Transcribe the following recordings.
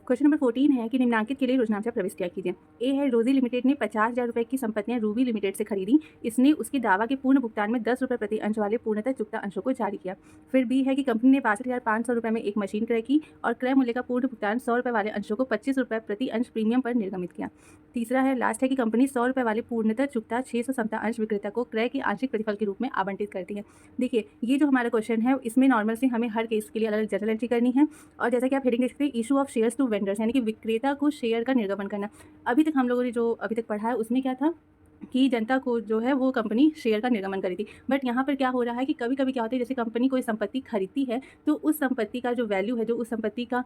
Question number 14 है कि निम्नांकित के लिए योजनांश प्रविष्टियाँ कीजिए। ए है रोजी लिमिटेड ने 50,000 रुपये की संपत्तियां रूबी लिमिटेड से खरीदी। इसने उसके दावा के पूर्ण भुगतान में 10 रुपये प्रति अंश वाले पूर्णतः चुकता अंशों को जारी किया। फिर बी है कि कंपनी ने 62,500 रुपये में एक मशीन क्रय की और क्रय मूल्य का पूर्ण भुगतान 100 रुपये वाले अंशों को 25 रुपये प्रति अंश प्रीमियम पर निर्गमित किया। तीसरा है लास्ट है कि कंपनी 100 रुपये वाले पूर्णतः चुकता 600 अंश विक्रेता को क्रय के आंशिक प्रतिफल के रूप में आवंटित करती है। देखिए, ये जो हमारा क्वेश्चन है इसमें नॉर्मल से हमें हर केस के लिए अलग अलग जर्नल एंट्री करनी है। और जैसा कि आप हेडिंग देख सकते हैं, issue of shares to vendors, यानी कि विक्रेता को शेयर का निर्गमन करना। अभी तक हम लोगों ने जो अभी तक पढ़ा है उसमें क्या था कि जनता को जो है वो कंपनी शेयर का निर्गमन करी थी। बट यहाँ पर क्या हो रहा है कि कभी कभी क्या होता है, जैसे कंपनी कोई संपत्ति खरीदती है तो उस संपत्ति का जो वैल्यू है, जो उस संपत्ति का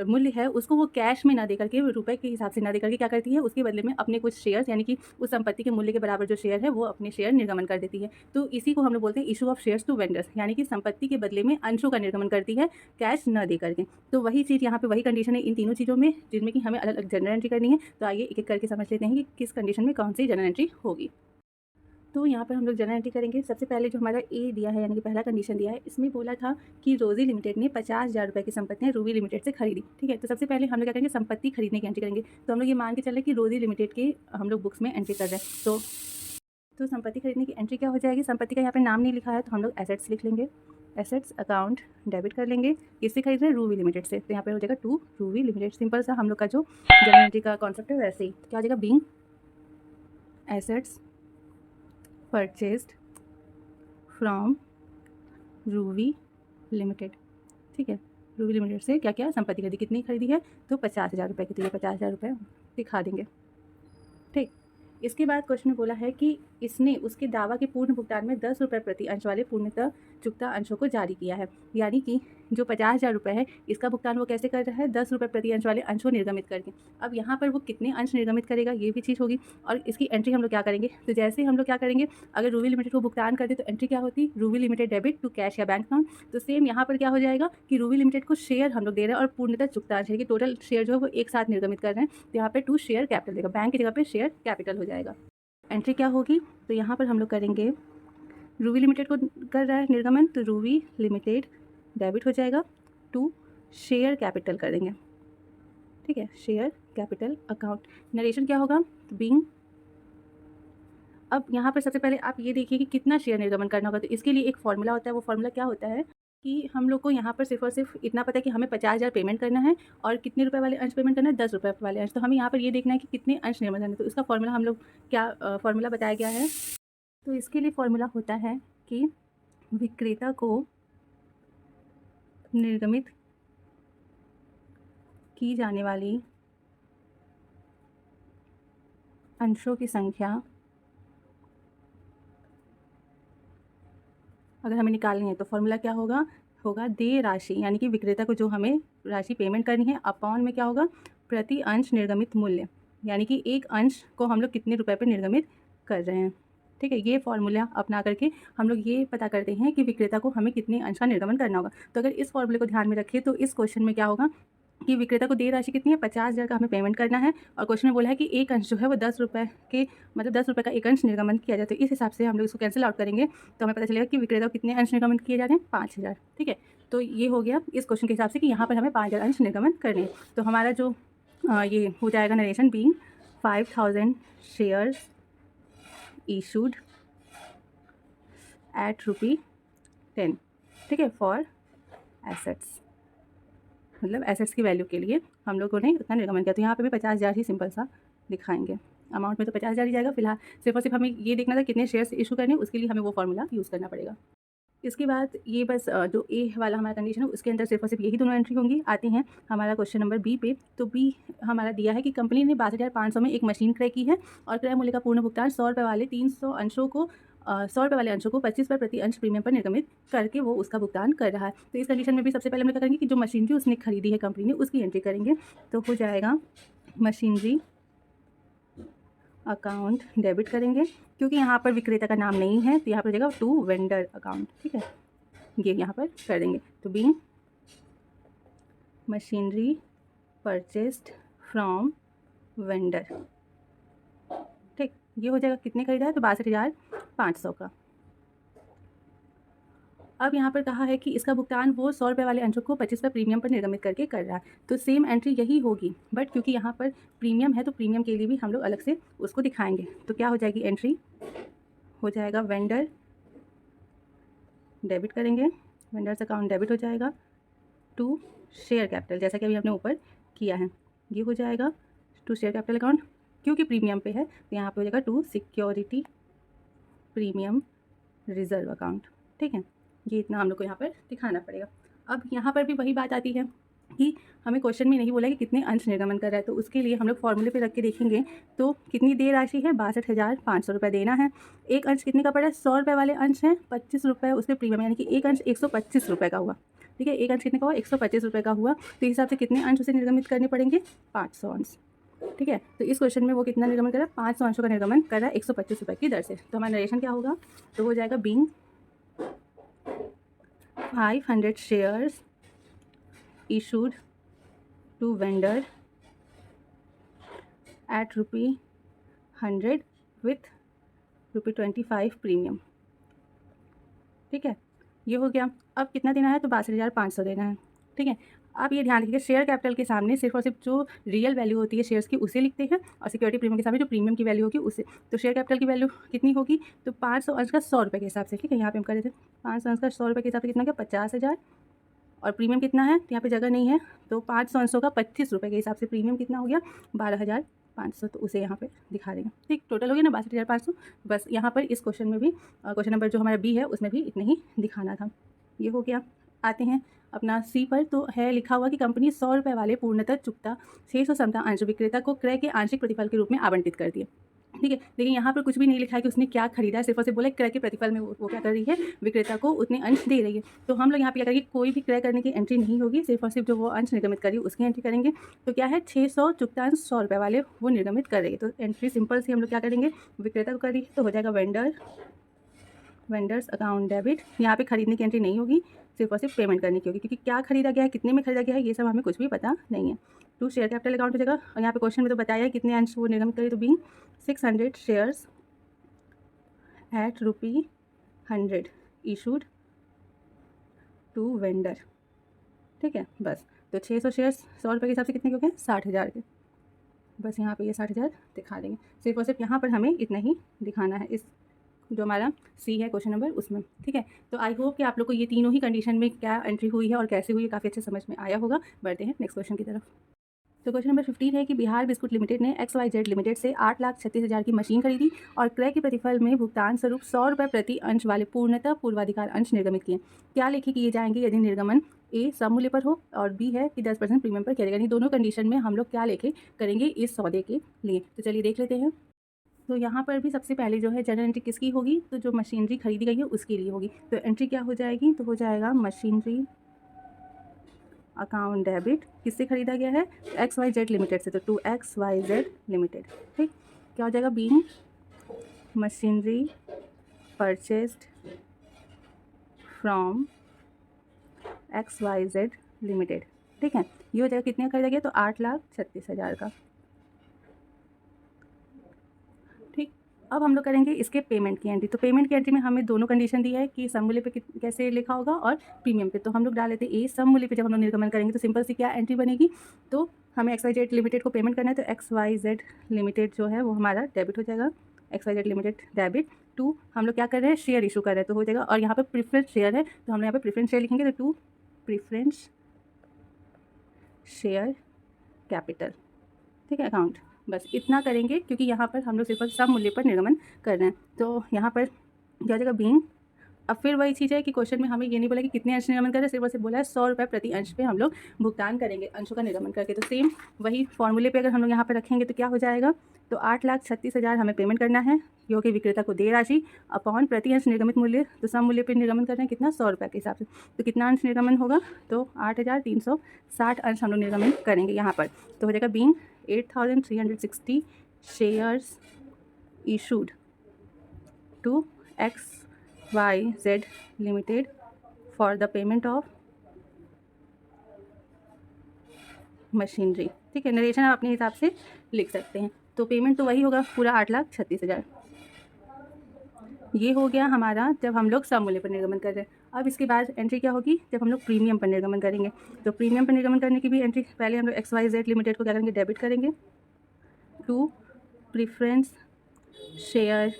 मूल्य है, उसको वो कैश में ना दे करके, रुपए के हिसाब से ना दे करके क्या करती है, उसके बदले में अपने कुछ शेयर्स, यानी कि उस संपत्ति के मूल्य के बराबर जो शेयर है वो अपने शेयर निर्गमन कर देती है। तो इसी को हम लोग बोलते हैं issue of shares to vendors, यानी कि संपत्ति के बदले में अंशों का निर्गमन करती है, कैश न दे करके। तो वही चीज़ यहाँ पे वही कंडीशन है इन तीनों चीज़ों में, जिनमें कि हमें अलग अलग जनरल एंट्री करनी है। तो आइए एक एक करके समझ लेते हैं कि किस कंडीशन में कौन सी जनरल एंट्री होगी। तो यहाँ पर हम लोग जनरल एंट्री करेंगे। सबसे पहले जो हमारा ए दिया है, यानी कि पहला कंडीशन दिया है, इसमें बोला था कि रोजी लिमिटेड ने 50,000 रुपये की संपत्तियाँ रूबी लिमिटेड से खरीदी। ठीक है, तो सबसे पहले हम लोग क्या करेंगे, संपत्ति खरीदने की एंट्री करेंगे। तो हम लोग ये मान के चल रहे हैं कि रोजी लिमिटेड के हम लोग बुक्स में एंट्री कर रहे हैं। तो संपत्ति खरीदने की एंट्री क्या हो जाएगी, संपत्ति का यहाँ पे नाम नहीं लिखा है तो हम लोग एसेट्स लिख लेंगे। एसेट्स अकाउंट डेबिट कर लेंगे। किससे खरीद रहे हैं, रूबी लिमिटेड से, तो यहाँ पे हो जाएगा टू रूबी लिमिटेड। सिंपल सा हम लोग का जो जनरल एंट्री का कॉन्सेप्ट है वैसे ही। तो क्या हो जाएगा, being assets purchased from Ruby limited. ठीक है, रूबी लिमिटेड से क्या क्या संपत्ति खरीदी, कितनी खरीदी है, तो 50,000 रुपये की। तो ये 50,000 रुपये दिखा देंगे। ठीक, इसके बाद क्वेश्चन में बोला है कि इसने उसके दावा के पूर्ण भुगतान में 10 रुपये प्रति अंश वाले पूर्णतः चुकता अंशों को जारी किया है। यानी कि जो 50,000 रुपये है इसका भुगतान वो कैसे कर रहा है, 10 रुपये प्रति अंश वाले अंशों निर्गमित करके। अब यहाँ पर वो कितने अंश निर्गमित करेगा ये भी चीज़ होगी, और इसकी एंट्री हम लोग क्या करेंगे, तो जैसे हम लोग क्या करेंगे, अगर रूबी लिमिटेड को भुगतान कर दे तो एंट्री क्या होती, Ruby limited debit to cash या बैंक अकाउंट। तो सेम यहाँ पर क्या हो जाएगा कि रूबी लिमिटेड को शेयर हम लोग दे रहे हैं और पूर्णतः चुकता अंश है कि टोटल शेयर जो है वो एक साथ निर्गमित कर रहे हैं। तो यहाँ पर टू शेयर कैपिटल देगा, बैंक की जगह पर शेयर कैपिटल हो जाएगा। एंट्री क्या होगी, तो यहाँ पर हम लोग करेंगे, रूबी लिमिटेड को कर रहा है निर्गमन, तो रूबी लिमिटेड डेबिट हो जाएगा टू शेयर कैपिटल कर देंगे। ठीक है, शेयर कैपिटल अकाउंट। नरेशन क्या होगा, तो बीइंग। अब यहाँ पर सबसे पहले आप ये देखिए कि कितना शेयर निर्गमन करना होगा। तो इसके लिए एक फॉर्मूला होता है, वो फॉर्मूला क्या होता है कि हम लोग को यहाँ पर सिर्फ और सिर्फ इतना पता है कि हमें 50,000 पेमेंट करना है और कितने रुपए वाले अंश पेमेंट करना है, 10 रुपये वाले अंश। तो हमें यहाँ पर ये देखना है कि कितने अंश निर्गमन करना है। तो इसका फॉर्मूला हम लोग क्या फॉर्मूला बताया गया है, तो इसके लिए फॉर्मूला होता है कि विक्रेता को निर्गमित की जाने वाली अंशों की संख्या अगर हमें निकालनी है तो फॉर्मूला क्या होगा, दे राशि, यानी कि विक्रेता को जो हमें राशि पेमेंट करनी है, अपॉन में क्या होगा, प्रति अंश निर्गमित मूल्य, यानी कि एक अंश को हम लोग कितने रुपए पे निर्गमित कर रहे हैं। ठीक है, ये फॉर्मूला अपना करके हम लोग ये पता करते हैं कि विक्रेता को हमें कितने अंश का निर्गमन करना होगा। तो अगर इस फॉर्मूले को ध्यान में रखें तो इस क्वेश्चन में क्या होगा कि विक्रेता को देय राशि कितनी है, 50,000 का हमें पेमेंट करना है, और क्वेश्चन में बोला है कि एक अंश जो है वो 10 रुपये के, मतलब 10 रुपये का एक अंश निर्गमन किया जाता है। इस हिसाब से हम लोग इसको कैंसिल आउट करेंगे तो हमें पता चलेगा कि विक्रेता को कितने अंश निर्गमन किए जा रहे हैं, 5,000। ठीक है, तो ये हो गया इस क्वेश्चन के हिसाब से कि यहाँ पर हमें 5,000 अंश निर्गमन करने हैं। तो हमारा जो ये हो जाएगा narration, being 5,000 shares issued at ₹10। ठीक है, फॉर एसेट्स, मतलब एसेट्स की वैल्यू के लिए हम लोगों ने उतना निर्गमन किया। तो यहाँ पे भी 50,000 ही सिंपल सा दिखाएंगे। अमाउंट में तो 50,000 ही जाएगा। फिलहाल सिर्फ और सिर्फ हमें ये देखना था कितने शेयर्स इशू करने, उसके लिए हमें वो फॉर्मूला यूज़ करना पड़ेगा। इसके बाद ये बस जो ए वाला हमारा कंडीशन है उसके अंदर सिर्फ और सिर्फ यही दोनों एंट्री होंगी। आती हैं हमारा क्वेश्चन नंबर बी पे। तो बी हमारा दिया है कि कंपनी ने 62,500 में एक मशीन क्रय की है और क्रय मूल्य का पूर्ण भुगतान 100 रुपये वाले 300 अंशों को 100 रुपये वाले अंशों को 25 रुपये प्रति अंश प्रीमियम पर निर्गमित करके वो उसका भुगतान कर रहा है। तो इस कंडीशन में भी सबसे पहले हम क्या करेंगे कि जो मशीनरी उसने खरीदी है कंपनी ने उसकी एंट्री करेंगे। तो हो जाएगा मशीनरी अकाउंट डेबिट करेंगे, क्योंकि यहाँ पर विक्रेता का नाम नहीं है तो यहाँ पर हो जाएगा टू वेंडर अकाउंट। ठीक है, ये यहाँ पर कर देंगे। तो being machinery purchased from vendor. ठीक, ये हो जाएगा कितने खरीदा है, तो 62,500 का। अब यहाँ पर कहा है कि इसका भुगतान वो 100 रुपये वाले अंशों को 25 रुपये प्रीमियम पर निर्गमित करके कर रहा है। तो सेम एंट्री यही होगी, बट क्योंकि यहाँ पर प्रीमियम है तो प्रीमियम के लिए भी हम लोग अलग से उसको दिखाएंगे। तो क्या हो जाएगी, एंट्री हो जाएगा वेंडर, डेबिट करेंगे, वेंडर्स अकाउंट डेबिट हो जाएगा टू शेयर कैपिटल, जैसा कि अभी हमने ऊपर किया है। ये हो जाएगा टू शेयर कैपिटल अकाउंट, क्योंकि प्रीमियम पे है तो यहाँ पे हो जाएगा to security premium reserve account. ठीक है, ये इतना हम लोग को यहाँ पर दिखाना पड़ेगा। अब यहाँ पर भी वही बात आती है कि हमें क्वेश्चन में नहीं बोला कि कितने अंश निर्गमन कर रहा है, तो उसके लिए हम लोग फॉर्मूले पे रख के देखेंगे। तो कितनी देय राशि है, 62,500 रुपये देना है। एक अंश कितने का पड़ा है, 100 रुपये वाले अंश हैं, 25 रुपये उसमें प्रीमियम, यानी कि एक अंश 125 रुपये का हुआ। ठीक है, एक अंश कितने का हुआ, 125 रुपये का हुआ। तो इस हिसाब से कितने अंश उसे निर्गमित करने पड़ेंगे, 500 अंश। ठीक है, तो इस क्वेश्चन में वो कितना निर्गमन कर रहा है, 500 अंशों का निर्गमन कर रहा है 125 रुपये की दर से। तो हमारा नरेशन क्या होगा, तो हो जाएगा being 500 shares issued to vendor at ₹100 with ₹25 premium. ठीक है, ये हो गया। अब कितना देना है, तो 62,500 देना है। ठीक है, आप ये ध्यान रखिएगा, शेयर कैपिटल के सामने सिर्फ और सिर्फ जो रियल वैल्यू होती है शेयर्स की उसे लिखते हैं, और सिक्योरिटी प्रीमियम के सामने जो प्रीमियम की वैल्यू होगी उसे। तो शेयर कैपिटल की वैल्यू कितनी होगी, तो 500 अंश का 100 रुपये के हिसाब से। ठीक है, यहाँ पे हम कर रहे थे 500 अंश का 100 रुपये के हिसाब से कितना क्या, 50,000। और प्रीमियम कितना है, तो यहाँ पे जगह नहीं है, तो 500 अंशों का 25 रुपये के हिसाब से प्रीमियम कितना हो गया, 12,500। तो उसे यहाँ पे दिखा देंगे। ठीक, टोटल हो गया ना 62,500। बस यहाँ पर इस क्वेश्चन में भी, क्वेश्चन नंबर जो हमारा बी है उसमें भी इतना ही दिखाना था। ये हो गया। आते हैं अपना सी पर, तो है लिखा हुआ कि कंपनी 100 रुपये वाले पूर्णतः चुकता 600 समता अंश विक्रेता को क्रय के आंशिक प्रतिफल के रूप में आवंटित कर दिए। ठीक है, लेकिन यहाँ पर कुछ भी नहीं लिखा है कि उसने क्या खरीदा है, सिर्फ और सिर्फ बोला क्रय के प्रतिफल में वो क्या कर रही है, विक्रेता को उतने अंश दे रही है। तो हम लोग यहाँ पे क्या करेंगे, कोई भी क्रय करने की एंट्री नहीं होगी, सिर्फ और सिर्फ जो वो अंश निर्गमित करी उसकी एंट्री करेंगे। तो क्या है, 600 चुकतांश 100 रुपये वाले वो निर्गमित कर रही है। तो एंट्री सिंपल सी हम लोग क्या करेंगे, विक्रेता को कर रही है, तो हो जाएगा वेंडर्स अकाउंट डेबिट। यहाँ पे खरीदने की एंट्री नहीं होगी, सिर्फ और सिर्फ पेमेंट करने की होगी, क्योंकि क्या खरीदा गया है, कितने में खरीदा गया है, ये सब हमें कुछ भी पता नहीं है। टू शेयर कैपिटल अकाउंट हो जाएगा, और यहाँ पे क्वेश्चन में तो बताया है कितने अंश वो निर्गमित करें, तो being 600 shares at ₹100 issued to vendor. ठीक है, बस। तो 600 शेयर्स 100 रुपये के हिसाब से कितने के हो गए, 60,000 के। बस यहाँ पे ये 60,000 दिखा देंगे, सिर्फ और सिर्फ यहाँ पर हमें इतना ही दिखाना है, इस जो हमारा सी है क्वेश्चन नंबर उसमें। ठीक है, तो आई होप कि आप लोग को ये तीनों ही कंडीशन में क्या एंट्री हुई है और कैसे हुई है काफ़ी अच्छे समझ में आया होगा। बढ़ते हैं नेक्स्ट क्वेश्चन की तरफ। तो क्वेश्चन नंबर 15 है कि बिहार बिस्कुट लिमिटेड ने XYZ लिमिटेड से 8,36,000 की मशीन खरीदी और क्रय के प्रतिफल में भुगतान स्वरूप 100 रुपये प्रति अंश वाले पूर्णतः पूर्वाधिकार अंश निर्गमित किए। क्या लेखे किए जाएंगे यदि निर्गमन ए सम मूल्य पर हो और बी है कि 10% प्रीमियम पर किया जाएगा। यानी दोनों कंडीशन में हम लोग क्या लेखे करेंगे इस सौदे के लिए। तो चलिए देख लेते हैं। तो यहाँ पर भी सबसे पहले जो है जनरल एंट्री किसकी होगी, तो जो मशीनरी खरीदी गई है उसके लिए होगी। तो एंट्री क्या हो जाएगी, तो हो जाएगा मशीनरी अकाउंट डेबिट, किससे खरीदा गया है, XYZ लिमिटेड से, तो टू XYZ लिमिटेड। ठीक, क्या हो जाएगा, being machinery purchased from XYZ limited. ठीक है, ये हो जाएगा कितने का खरीदा गया, तो 8,36,000 का। अब हम लोग करेंगे इसके पेमेंट की एंट्री। तो पेमेंट की एंट्री में हमें दोनों कंडीशन दी है कि सम मूल्य पे कैसे लिखा होगा और प्रीमियम पे। तो हम लोग डाल लेते हैं ए सम मूल्य पे जब हम लोग निर्गमन करेंगे तो सिंपल सी क्या एंट्री बनेगी, तो हमें XYZ लिमिटेड को पेमेंट करना है, तो XYZ लिमिटेड जो है वो हमारा डेबिट हो जाएगा, XYZ लिमिटेड डेबिट टू हम लोग क्या कर रहे हैं, शेयर इशू कर रहे हैं, तो हो जाएगा। और यहाँ पर प्रेफरेंस शेयर है तो हम यहाँ पर प्रेफरेंस शेयर लिखेंगे, तो टू प्रेफरेंस शेयर कैपिटल। ठीक है, अकाउंट। बस इतना करेंगे क्योंकि यहाँ पर हम लोग सिर्फ सम मूल्य पर निर्गमन कर रहे हैं। तो यहाँ पर क्या हो जाएगा, बीइंग। अब फिर वही चीज़ है कि क्वेश्चन में हमें ये नहीं बोला कि कितने अंश निर्गमन करें, सिर्फ और सिर्फ बोला है 100 रुपये प्रति अंश पे हम लोग भुगतान करेंगे अंशों का निर्गमन करके। तो सेम वही फॉर्मूले पे अगर हम लोग यहाँ पर रखेंगे तो क्या हो जाएगा, तो 8,36,000 हमें पेमेंट करना है जो कि विक्रेता को दे राशि अपॉन प्रति अंश निर्गमित मूल्य। तो सम मूल्य पर निर्गमन कर रहे हैं कितना, 100 रुपये के हिसाब से। तो कितना अंश निर्गमन होगा, तो 8,360 अंश हम लोग निर्गमन करेंगे यहाँ पर। तो हो जाएगा being 8,360 shares issued to XYZ Limited for the payment of machinery। ठीक है, नरेशन आप अपने हिसाब से लिख सकते हैं। तो पेमेंट तो वही होगा पूरा 8,36,000। ये हो गया हमारा जब हम लोग सम मूल्य पर निर्गमन कर रहे हैं। अब इसके बाद एंट्री क्या होगी, जब हम लोग प्रीमियम पर निर्गमन करेंगे। तो प्रीमियम पर निर्गमन करने की भी एंट्री पहले हम लोग XYZ लिमिटेड को क्या करेंगे, डेबिट करेंगे to preference share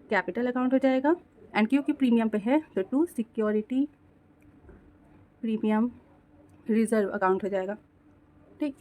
capital account हो जाएगा, एंड क्योंकि प्रीमियम पे है तो to security premium reserve account हो जाएगा। ठीक,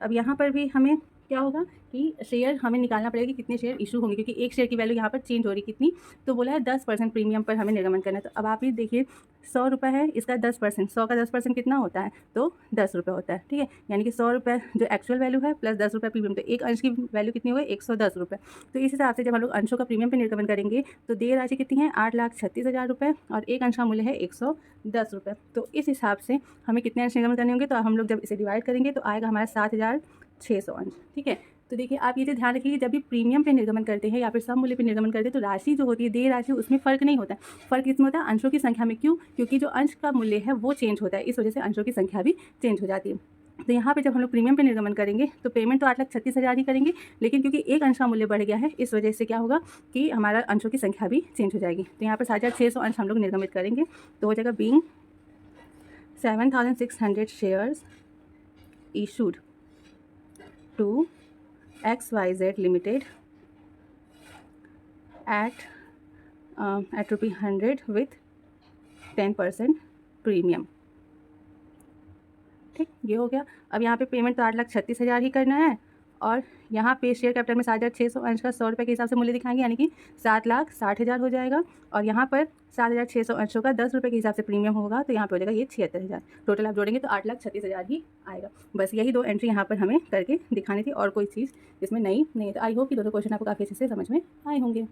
अब यहाँ पर भी हमें क्या होगा कि शेयर हमें निकालना पड़ेगा कि कितने शेयर इशू होंगे, क्योंकि एक शेयर की वैल्यू यहाँ पर चेंज हो रही कितनी, तो बोला है 10% प्रीमियम पर हमें निर्गमन करना है। तो अब आप ये देखिए 100 रुपये है, इसका 10%, 100 का 10% कितना होता है, तो 10 रुपये होता है। ठीक है, यानी कि 100 रुपये जो एक्चुअल वैल्यू है प्लस 10 रुपये प्रीमियम, तो एक अंश की वैल्यू कितनी होगी, 110 रुपये। तो इस हिसाब से जब हम लोग अंशों का प्रीमियम पर निर्गमन करेंगे तो देय राशि कितनी है, 8,36,000 रुपये, और एक अंश का मूल्य है 110 रुपये। तो इस हिसाब से हमें कितने अंश निर्गमन करने होंगे, तो हम लोग जब इसे डिवाइड करेंगे तो आएगा हमारा 7,600 अंश। ठीक है, तो देखिए आप ये चीज़ ध्यान रखिए, जब भी प्रीमियम पे निर्गमन करते हैं या फिर सम मूल्य पे निर्गमन करते हैं तो राशि जो होती है, देय राशि, उसमें फ़र्क नहीं होता है। फ़र्क इसमें होता है अंशों की संख्या में। क्यों? क्योंकि जो अंश का मूल्य है वो चेंज होता है, इस वजह से अंशों की संख्या भी चेंज हो जाती है। तो यहाँ पे जब हम लोग प्रीमियम पे निर्गमन करेंगे तो पेमेंट तो 8,36,000 ही करेंगे, लेकिन क्योंकि एक अंश का मूल्य बढ़ गया है इस वजह से क्या होगा कि हमारा अंशों की संख्या भी चेंज हो जाएगी। तो यहाँ पर 7,600 अंश हम लोग निर्गमित करेंगे, तो हो जाएगा being 7,600 shares issued to XYZ Limited at ₹100 with 10% premium. ठीक, ये हो गया। अब यहाँ पे पेमेंट तो 8,36,000 ही करना है, और यहाँ पे शेयर कैपिटल में 7,600 अंश का 100 रुपये के हिसाब से मूल्य दिखाएंगे, यानी कि 7,60,000 हो जाएगा, और यहाँ पर 7,600 अंशों का 10 रुपये के हिसाब से प्रीमियम होगा, तो यहाँ पे हो जाएगा ये 76,000। टोटल आप जोड़ेंगे तो 8,36,000 ही आएगा। बस यही दो एंट्री यहाँ पर हमें करके दिखानी थी, और कोई चीज़ इसमें नहीं है। तो आई होप कि दोनों क्वेश्चन आपको काफ़ी अच्छे से समझ में आए होंगे।